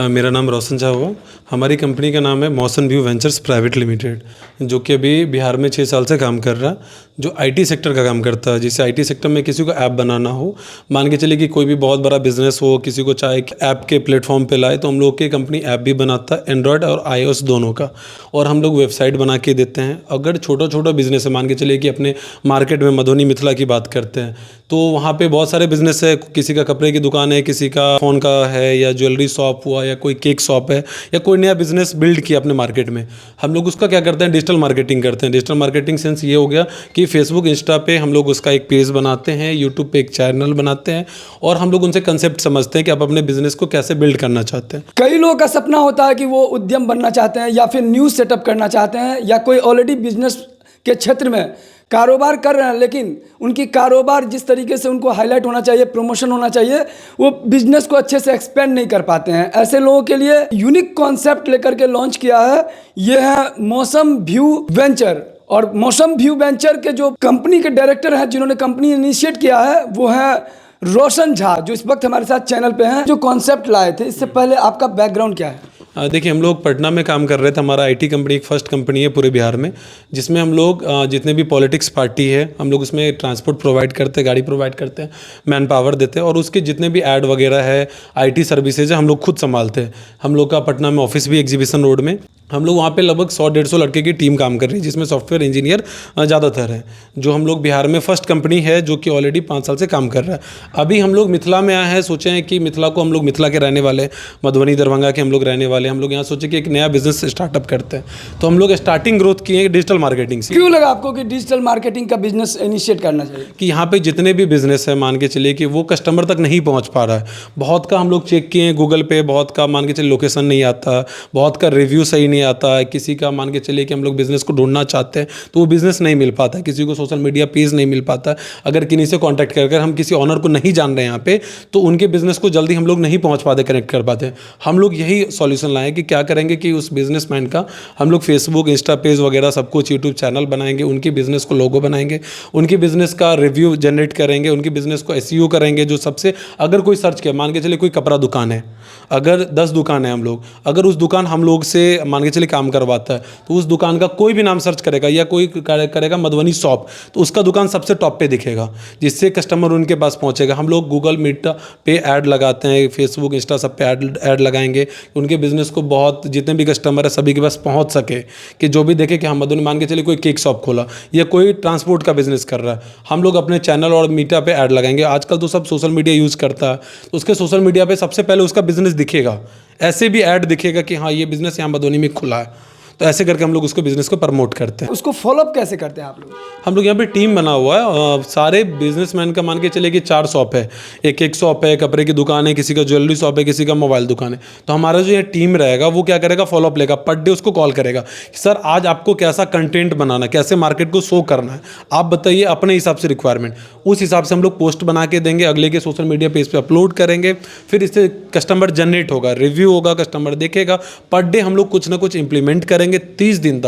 मेरा नाम रोशन झा हुआ। हमारी कंपनी का नाम है मौसन व्यू वेंचर्स प्राइवेट लिमिटेड, जो कि अभी बिहार में 6 साल से काम कर रहा है, जो आईटी सेक्टर का काम करता है। जैसे आईटी सेक्टर में किसी को ऐप बनाना हो, मान के चलिए कि कोई भी बहुत बड़ा बिजनेस हो, किसी को चाहे ऐप के प्लेटफॉर्म पे लाए, तो हम लोग की कंपनी ऐप भी बनाता है, एंड्रॉयड और iOS दोनों का। और हम लोग वेबसाइट बना के देते हैं। अगर छोटा छोटा बिजनेस है, मान के चलिए कि अपने मार्केट में मधुबनी मिथिला की बात करते हैं, तो वहाँ पे बहुत सारे बिजनेस है। किसी का कपड़े की दुकान है, किसी का फ़ोन का है, या ज्वेलरी शॉप हुआ, या कोई केक शॉप है, या कोई नया बिजनेस बिल्ड किया अपने मार्केट में। हम लोग उसका क्या करते हैं, डिजिटल मार्केटिंग करते हैं। डिजिटल मार्केटिंग सेंस ये हो गया कि फेसबुक इंस्टा पे हम लोग उसका एक पेज बनाते हैं, यूट्यूब पे एक चैनल बनाते हैं, और हम लोग उनसे कंसेप्ट समझते हैं कि आप अपने बिजनेस को कैसे बिल्ड करना चाहते हैं। कई लोगों का सपना होता है कि वो उद्यम बनना चाहते हैं, या फिर न्यूज़ सेटअप करना चाहते हैं, या कोई ऑलरेडी बिजनेस के क्षेत्र में कारोबार कर रहे हैं, लेकिन उनकी कारोबार जिस तरीके से उनको हाईलाइट होना चाहिए, प्रमोशन होना चाहिए, वो बिजनेस को अच्छे से एक्सपेंड नहीं कर पाते हैं। ऐसे लोगों के लिए यूनिक कॉन्सेप्ट लेकर के लॉन्च किया है। ये है मौसम व्यू वेंचर। और मौसम व्यू वेंचर के जो कंपनी के डायरेक्टर हैं, जिन्होंने कंपनी इनिशिएट किया है, वो है रोशन झा, जो इस वक्त हमारे साथ चैनल पे हैं। जो कॉन्सेप्ट लाए थे, इससे पहले आपका बैकग्राउंड क्या है? देखिए, हम लोग पटना में काम कर रहे थे। हमारा आईटी कंपनी एक फर्स्ट कंपनी है पूरे बिहार में, जिसमें हम लोग जितने भी पॉलिटिक्स पार्टी है, हम लोग उसमें ट्रांसपोर्ट प्रोवाइड करते हैं, गाड़ी प्रोवाइड करते हैं, मैन पावर देते हैं, और उसके जितने भी ऐड वगैरह है, आईटी सर्विसेज है, हम लोग खुद संभालते हैं। हम लोग का पटना में ऑफिस भी एग्जीबिशन रोड में। हम लोग वहाँ पे लगभग 100-150 लड़के की टीम काम कर रही है, जिसमें सॉफ्टवेयर इंजीनियर ज़्यादातर है। जो हम लोग बिहार में फर्स्ट कंपनी है जो कि ऑलरेडी 5 साल से काम कर रहा है। अभी हम लोग मिथिला में आए हैं, सोचे हैं कि मिथिला को, हम लोग मिथिला के रहने वाले, मधुबनी दरभंगा के हम लोग रहने वाले। हम लोग यहाँ सोचे कि एक नया बिजनेस स्टार्टअप करते हैं, तो हम लोग स्टार्टिंग ग्रोथ किए डिजिटल मार्केटिंग से। क्यों लगा आपको कि डिजिटल मार्केटिंग का बिजनेस इनिशिएट करना चाहिए? कि यहाँ पे जितने भी बिजनेस है, मान के चलिए कि वो कस्टमर तक नहीं पहुँच पा रहा है। बहुत का हम लोग चेक किए हैं गूगल पे, बहुत का मान के चलिए लोकेशन नहीं आता, बहुत का रिव्यू सही नहीं आता है, किसी का मान के चलिए कि हम लोग बिजनेस को ढूंढना चाहते हैं तो वो बिजनेस नहीं मिल पाता है, किसी को सोशल मीडिया पेज नहीं मिल पाता। अगर किन्हीं से कांटेक्ट कर हम किसी ऑनर को नहीं जान रहे हैं यहाँ पे, तो उनके बिजनेस को जल्दी हम लोग नहीं पहुँच पाते, कनेक्ट कर पाते। हम लोग यही सॉल्यूशन लाए कि क्या करेंगे कि उस बिजनेसमैन का हम लोग फेसबुक, इंस्टा पेज वगैरह सब कुछ, यूट्यूब चैनल बनाएंगे, उनके बिजनेस को लोगो बनाएंगे, उनके बिजनेस का रिव्यू जनरेट करेंगे, उनके बिजनेस को एसईओ करेंगे। जो सबसे, अगर कोई सर्च किया, मान के चलिए कोई कपड़ा दुकान है, अगर 10 दुकान है हम लोग, अगर उस दुकान हम लोग से मान के चलिए काम करवाता है, तो उस दुकान का कोई भी नाम सर्च करेगा, या कोई करेगा मधुबनी शॉप, तो उसका दुकान सबसे टॉप पे दिखेगा, जिससे कस्टमर उनके पास पहुंचेगा। हम लोग गूगल मीट पे ऐड लगाते हैं, फेसबुक, इंस्टा सब पे ऐड लगाएंगे, उनके बिजनेस को बहुत, जितने भी कस्टमर है सभी के पास पहुंच सके, कि जो भी देखे कि हम मधुबनी, मान के चलिए कोई केक शॉप खोला या कोई ट्रांसपोर्ट का बिजनेस कर रहा है, हम लोग अपने चैनल और मीटा पे ऐड लगाएंगे। आजकल तो सब सोशल मीडिया यूज़ करता है, तो उसके सोशल मीडिया पे सबसे पहले उसका बिजनेस दिखेगा, ऐसे भी ऐड दिखेगा कि हाँ, ये बिजनेस यहाँ मधुबनी में खुला है। तो ऐसे करके हम लोग उसको बिजनेस को प्रमोट करते हैं। उसको फॉलोअप कैसे करते हैं आप लोग? हम लोग यहाँ पे टीम बना हुआ है। सारे बिजनेसमैन का मान के चले कि 4 शॉप है, एक शॉप है, कपड़े की दुकान है, किसी का ज्वेलरी शॉप है, किसी का मोबाइल दुकान है। तो हमारा जो ये टीम रहेगा वो क्या करेगा, फॉलोअप लेगा, पर डे उसको कॉल करेगा कि सर आज आपको कैसा कंटेंट बनाना है, कैसे मार्केट को शो करना है, आप बताइए अपने हिसाब से रिक्वायरमेंट। उस हिसाब से हम लोग पोस्ट बना के देंगे, अगले के सोशल मीडिया पेज पर अपलोड करेंगे। फिर इससे कस्टमर जनरेट होगा, रिव्यू होगा, कस्टमर देखेगा। पर डे हम लोग कुछ ना कुछ इंप्लीमेंट करेंगे। 30 दिन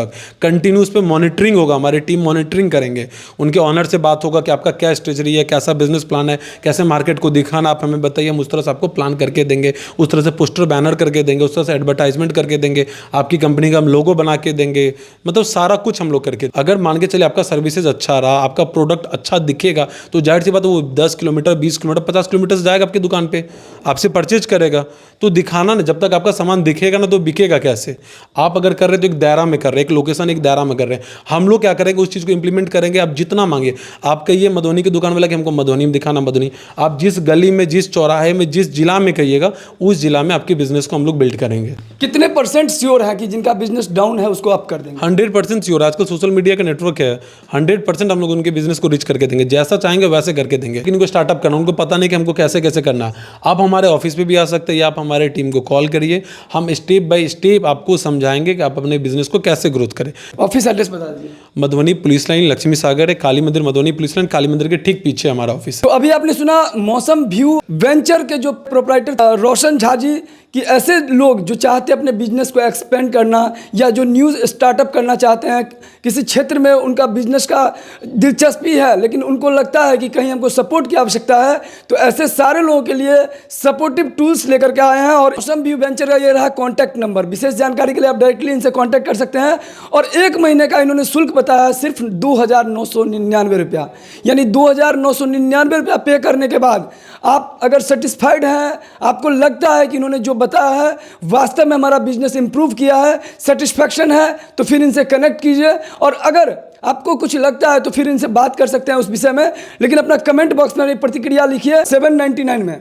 कंटिन्यूस पे मॉनिटरिंग होगा, हमारी टीम मॉनिटरिंग करेंगे। उनके ऑनर से बात होगा कि आपका क्या स्ट्रेटजी है, कैसा बिजनेस प्लान है, कैसे मार्केट को दिखाना, आप हमें बताइए, हम उस तरह से आपको प्लान करके देंगे, उस तरह से पोस्टर बैनर करके देंगे, उस तरह से एडवर्टाइजमेंट करके देंगे, आपकी कंपनी का हम लोगो बना के देंगे। मतलब सारा कुछ हम लोग करके, अगर मान के चले आपका सर्विसेज अच्छा रहा, आपका प्रोडक्ट अच्छा दिखेगा, तो जाहिर सी बात है वो 10 किलोमीटर, 20 किलोमीटर, 50 किलोमीटर से जाएगा आपकी दुकान पे, आपसे परचेज करेगा। तो दिखाना ना, जब तक आपका सामान दिखेगा ना, तो बिकेगा कैसे? आप अगर कर रहे तो एक दायरा में कर रहे, एक लोकेशन, एक दायरा में कर रहे हैं। हम लोग क्या करेंगे, उस चीज़ को इंप्लीमेंट करेंगे। आप जितना मांगे, आप कहिए मधुबनी की दुकान वाला कि हमको मधुबनी में दिखाना, मधुबनी, आप जिस गली में, जिस चौराहे में, जिस जिला में कहिएगा, उस जिला में आपके बिजनेस को हम लोग बिल्ड करेंगे। कितने % श्योर है कि जिनका बिजनेस डाउन है उसको आप कर देंगे? 100% श्योर। आजकल सोशल मीडिया का नेटवर्क है, 100% हम लोग उनके बिजनेस को रीच करके देंगे, जैसा चाहेंगे वैसे करके देंगे। लेकिन इनको स्टार्टअप करना, उनको पता नहीं कि हमको कैसे कैसे करना है। आप हमारे ऑफिस पे भी आ सकते हैं, या आप हमारे टीम को कॉल करिए, हम स्टेप बाय स्टेप आपको समझाएंगे कि आप अपने बिजनेस को कैसे ग्रोथ करें। ऑफिस एड्रेस बता दीजिए। मधुबनी पुलिस लाइन, लक्ष्मी सागर है, काली मंदिर, मधुबनी पुलिस लाइन, काली मंदिर के ठीक पीछे हमारा ऑफिस है। तो अभी आपने सुना मौसम व्यू वेंचर के जो प्रोप्राइटर रोशन झा जी कि ऐसे लोग जो चाहते हैं अपने बिजनेस को एक्सपेंड करना या जो न्यूज़ स्टार्टअप करना चाहते हैं, किसी क्षेत्र में उनका बिजनेस का दिलचस्पी है लेकिन उनको लगता है कि कहीं हमको सपोर्ट की आवश्यकता है, तो ऐसे सारे लोगों के लिए सपोर्टिव टूल्स लेकर के आए हैं। और ऑसम व्यू वेंचर का ये रहा कॉन्टैक्ट नंबर। विशेष जानकारी के लिए आप डायरेक्टली इनसे कॉन्टैक्ट कर सकते हैं। और 1 महीने का इन्होंने शुल्क बताया है सिर्फ 2,999 रुपया, यानी 2,999 रुपया पे करने के बाद आप अगर सेटिस्फाइड हैं, आपको लगता है कि इन्होंने जो बताया है वास्तव में हमारा बिजनेस इंप्रूव किया है, सेटिस्फैक्शन है, तो फिर इनसे कनेक्ट कीजिए। और अगर आपको कुछ लगता है तो फिर इनसे बात कर सकते हैं उस विषय में, लेकिन अपना कमेंट बॉक्स में अपनी प्रतिक्रिया लिखिए। 799 में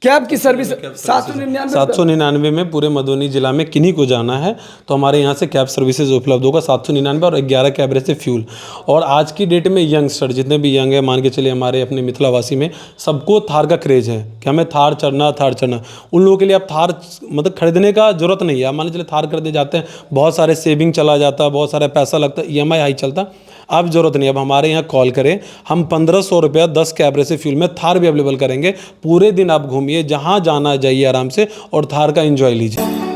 कैब की सर्विस 799 में पूरे मधुबनी जिला में किन्हीं को जाना है तो हमारे यहाँ से कैब सर्विसेज उपलब्ध होगा 799 और 11 कैबरेज से फ्यूल। और आज की डेट में यंगस्टर जितने भी यंग है, मान के चलिए हमारे अपने मिथिलावासी में सबको थार का क्रेज़ है कि हमें थार चढ़ना। उन लोगों के लिए आप थार मतलब खरीदने का जरूरत नहीं है। आप मान के चलिए थार खरीदने जाते हैं, बहुत सारे सेविंग चला जाता है, बहुत सारा पैसा लगता है, EMI हाई चलता, अब जरूरत नहीं। अब हमारे यहाँ कॉल करें, हम 1500 रुपया 10 कैबरेज से फ्यूल में थार भी अवेलेबल करेंगे। पूरे दिन आप घूमिए, जहाँ जाना जाइए आराम से और थार का एंजॉय लीजिए।